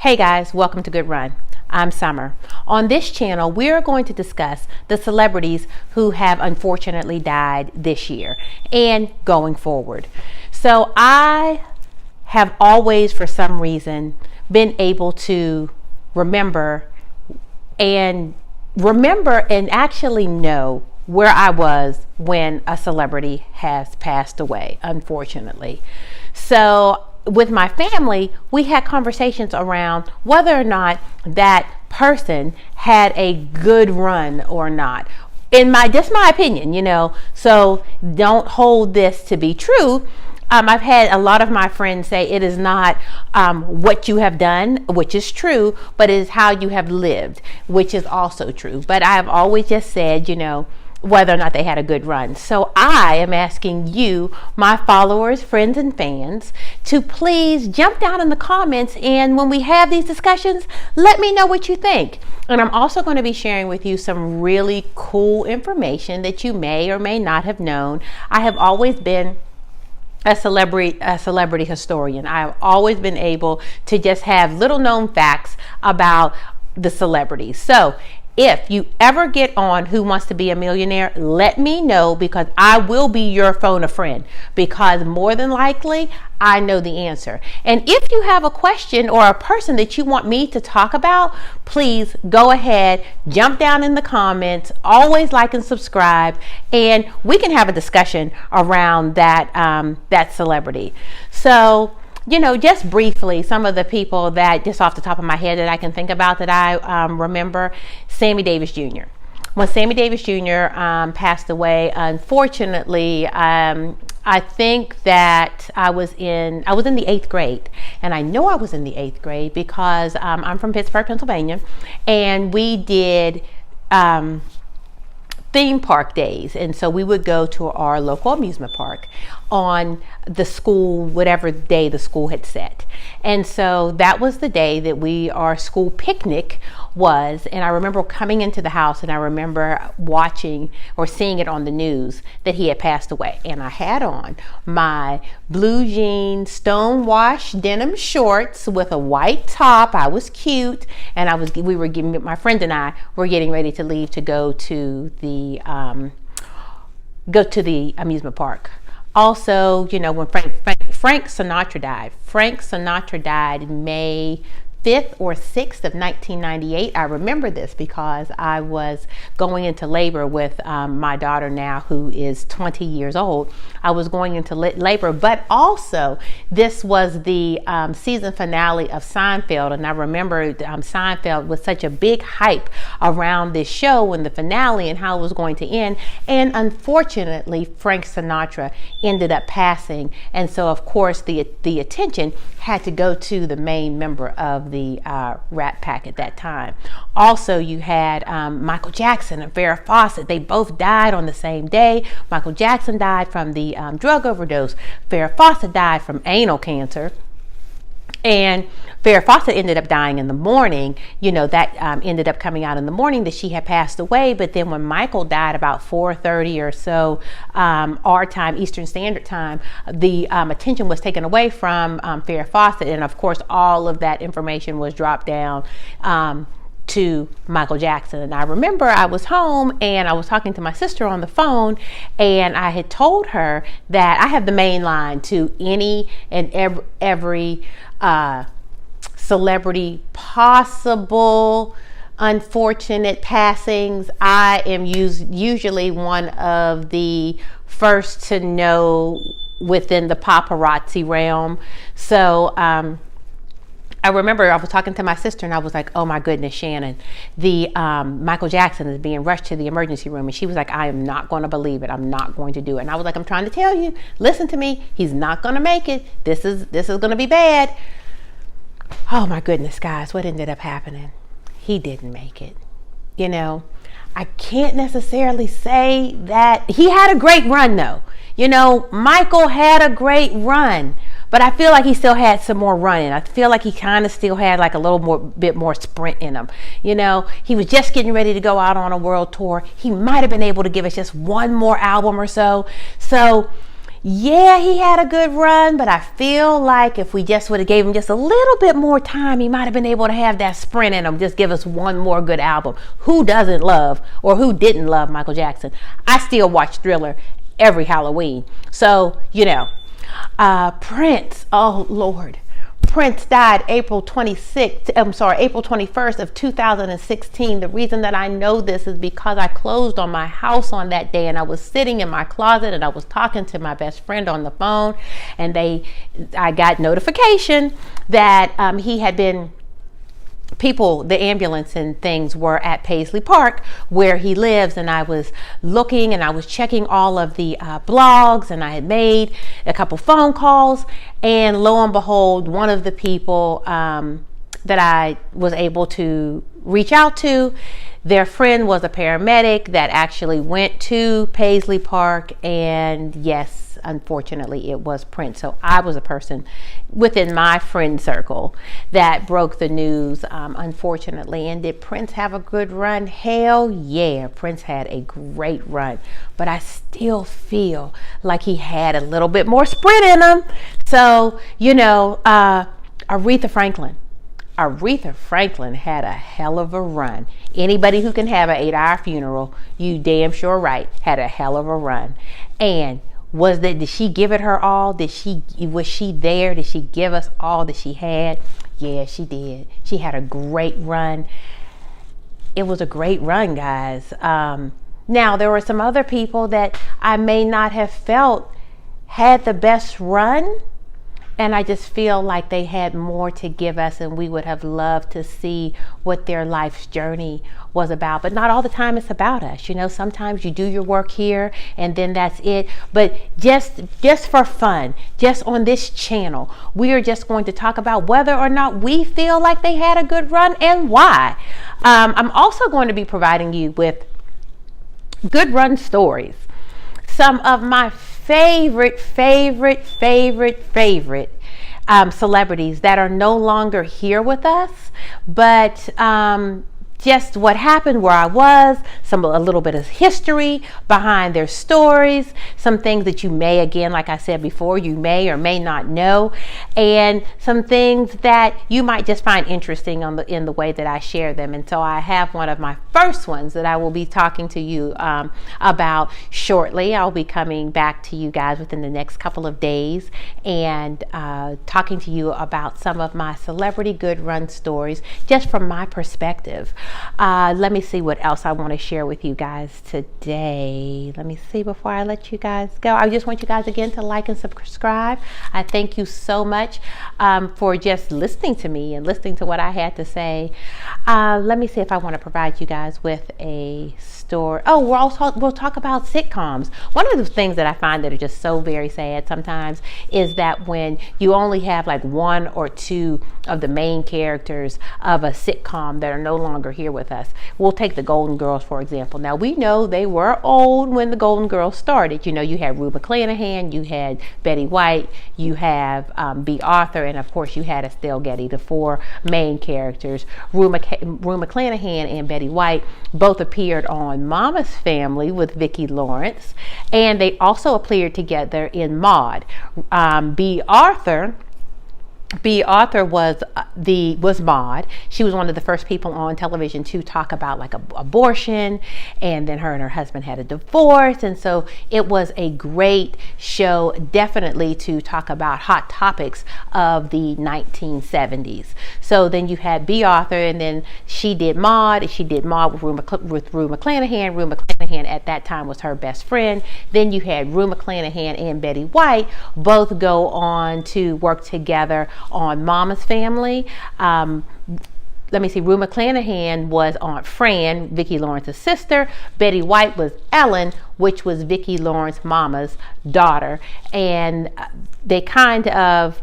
Hey guys, welcome to Good Run. I'm Summer. On this channel, we are going to discuss the celebrities who have unfortunately died this year and going forward. So I have always, for some reason, been able to remember and actually know where I was when a celebrity has passed away, unfortunately. So with my family, we had conversations around whether or not that person had a good run or not. Just my opinion, so don't hold this to be true. I've had a lot of my friends say it is not what you have done, which is true, but it is how you have lived, which is also true. But I have always just said, whether or not they had a good run. So I am asking you, my followers, friends, and fans, to please jump down in the comments, and when we have these discussions, let me know what you think. And I'm also going to be sharing with you some really cool information that you may or may not have known. I have always been a celebrity historian. I've always been able to just have little known facts about the celebrities. So if you ever get on Who Wants to Be a Millionaire, let me know, because I will be your phone a friend, because more than likely I know the answer. And if you have a question or a person that you want me to talk about, please go ahead, jump down in the comments, always like and subscribe, and we can have a discussion around that celebrity. So just briefly, some of the people that just off the top of my head that I can think about that I remember: Sammy Davis Jr. When Sammy Davis Jr. Passed away, unfortunately, I think that I was in the 8th grade, and I know I was in the 8th grade because I'm from Pittsburgh, Pennsylvania, and we did theme park days, and so we would go to our local amusement park on the school, whatever day the school had set. And so that was the day that our school picnic was. And I remember coming into the house, and I remember watching or seeing it on the news that he had passed away. And I had on my blue jean stonewashed denim shorts with a white top. I was cute, and my friend and I were getting ready to leave to go to the amusement park. Also, when Frank Sinatra died. Frank Sinatra died May 5th or 6th of 1998. I remember this because I was going into labor with my daughter now, who is 20 years old. I was going into labor, but also this was the season finale of Seinfeld, and I remember Seinfeld was such a big hype around this show and the finale and how it was going to end. And unfortunately, Frank Sinatra ended up passing, and so of course the attention had to go to the main member of the Rat Pack at that time. Also, you had Michael Jackson and Farrah Fawcett. They both died on the same day. Michael Jackson died from the drug overdose. Farrah Fawcett died from anal cancer. And Farrah Fawcett ended up dying in the morning. That ended up coming out in the morning that she had passed away. But then when Michael died about 4:30 or so, our time, Eastern Standard Time, the attention was taken away from Farrah Fawcett. And of course, all of that information was dropped down to Michael Jackson. And I remember I was home and I was talking to my sister on the phone, and I had told her that I have the main line to any and every celebrity possible unfortunate passings. I am usually one of the first to know within the paparazzi realm. So I remember I was talking to my sister, and I was like, oh my goodness, Shannon, the Michael Jackson is being rushed to the emergency room. And she was like, I am not going to believe it. I'm not going to do it. And I was like, I'm trying to tell you, listen to me. He's not going to make it. This is going to be bad. Oh my goodness, guys, what ended up happening? He didn't make it. I can't necessarily say that he had a great run though. Michael had a great run. But I feel like he still had some more running. I feel like he kind of still had like a little bit more sprint in him. He was just getting ready to go out on a world tour. He might have been able to give us just one more album or so. So Yeah, he had a good run, but I feel like if we just would have gave him just a little bit more time, he might have been able to have that sprint in him. Just give us one more good album. Who doesn't love or who didn't love Michael Jackson? I still watch Thriller every Halloween. So, Prince, oh Lord. Prince died April 21st of 2016. The reason that I know this is because I closed on my house on that day, and I was sitting in my closet and I was talking to my best friend on the phone, and I got notification that he had been the ambulance and things were at Paisley Park where he lives, and I was looking and I was checking all of the blogs, and I had made a couple phone calls, and lo and behold, one of the people that I was able to reach out to, their friend was a paramedic that actually went to Paisley Park, and yes, unfortunately, it was Prince. So I was a person within my friend circle that broke the news, unfortunately. And did Prince have a good run? Hell yeah, Prince had a great run. But I still feel like he had a little bit more sprint in him. So, Aretha Franklin. Aretha Franklin had a hell of a run. Anybody who can have an 8-hour funeral, you damn sure right, had a hell of a run. And did she give it her all? Was she there? Did she give us all that she had? Yeah, she did. She had a great run. It was a great run, guys. Now, there were some other people that I may not have felt had the best run, and I just feel like they had more to give us, and we would have loved to see what their life's journey was about. But not all the time it's about us. Sometimes you do your work here and then that's it. But just for fun, just on this channel, we are just going to talk about whether or not we feel like they had a good run and why. I'm also going to be providing you with good run stories. Some of my favorite celebrities that are no longer here with us, but just what happened, where I was, a little bit of history behind their stories, some things that you may, again, like I said before, you may or may not know, and some things that you might just find interesting in the way that I share them. And so I have one of my first ones that I will be talking to you about shortly. I'll be coming back to you guys within the next couple of days and talking to you about some of my celebrity good run stories, just from my perspective. Let me see what else I want to share with you guys today. Let me see before I let you guys go. I just want you guys again to like and subscribe. I thank you so much for just listening to me and listening to what I had to say. Let me see if I want to provide you guys with a story. Oh, we'll talk about sitcoms. One of the things that I find that are just so very sad sometimes is that when you only have like one or two of the main characters of a sitcom that are no longer here with us. We'll take the Golden Girls, for example. Now, we know they were old when the Golden Girls started. You had Rue McClanahan, you had Betty White, you have B. Arthur, and of course you had Estelle Getty, the four main characters. Rue McClanahan and Betty White both appeared on Mama's Family with Vicki Lawrence, and they also appeared together in Maude. B. Arthur was Maude. She was one of the first people on television to talk about like abortion, and then her and her husband had a divorce, and so it was a great show, definitely to talk about hot topics of the 1970s. So then you had B. Arthur, and then she did Maude with Rue McClanahan. Rue McClanahan at that time was her best friend. Then you had Rue McClanahan and Betty White both go on to work together on Mama's Family. Let me see, Rue McClanahan was Aunt Fran, Vicki Lawrence's sister. Betty White was Ellen, which was Vicki Lawrence Mama's daughter. And they kind of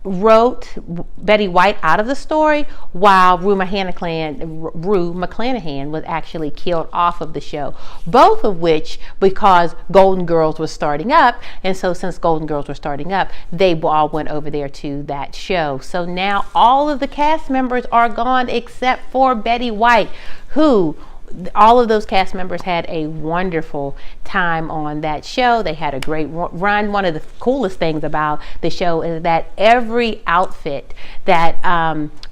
wrote Betty White out of the story, while Rue McClanahan was actually killed off of the show. Both of which because Golden Girls was starting up, and so since Golden Girls were starting up, they all went over there to that show. So now all of the cast members are gone except for Betty White, who all of those cast members had a wonderful time on that show. They had a great run. One of the coolest things about the show is that every outfit that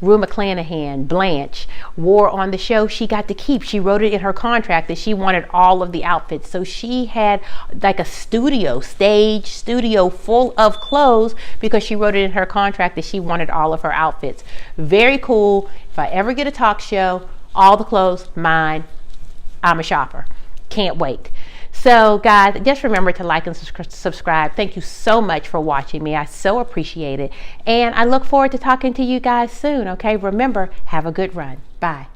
Rue McClanahan, Blanche, wore on the show, she got to keep. She wrote it in her contract that she wanted all of the outfits. So she had like a stage studio full of clothes because she wrote it in her contract that she wanted all of her outfits. Very cool. If I ever get a talk show, all the clothes, mine. I'm a shopper. Can't wait. So guys, just remember to like and subscribe. Thank you so much for watching me. I so appreciate it. And I look forward to talking to you guys soon. Okay, remember, have a good run. Bye.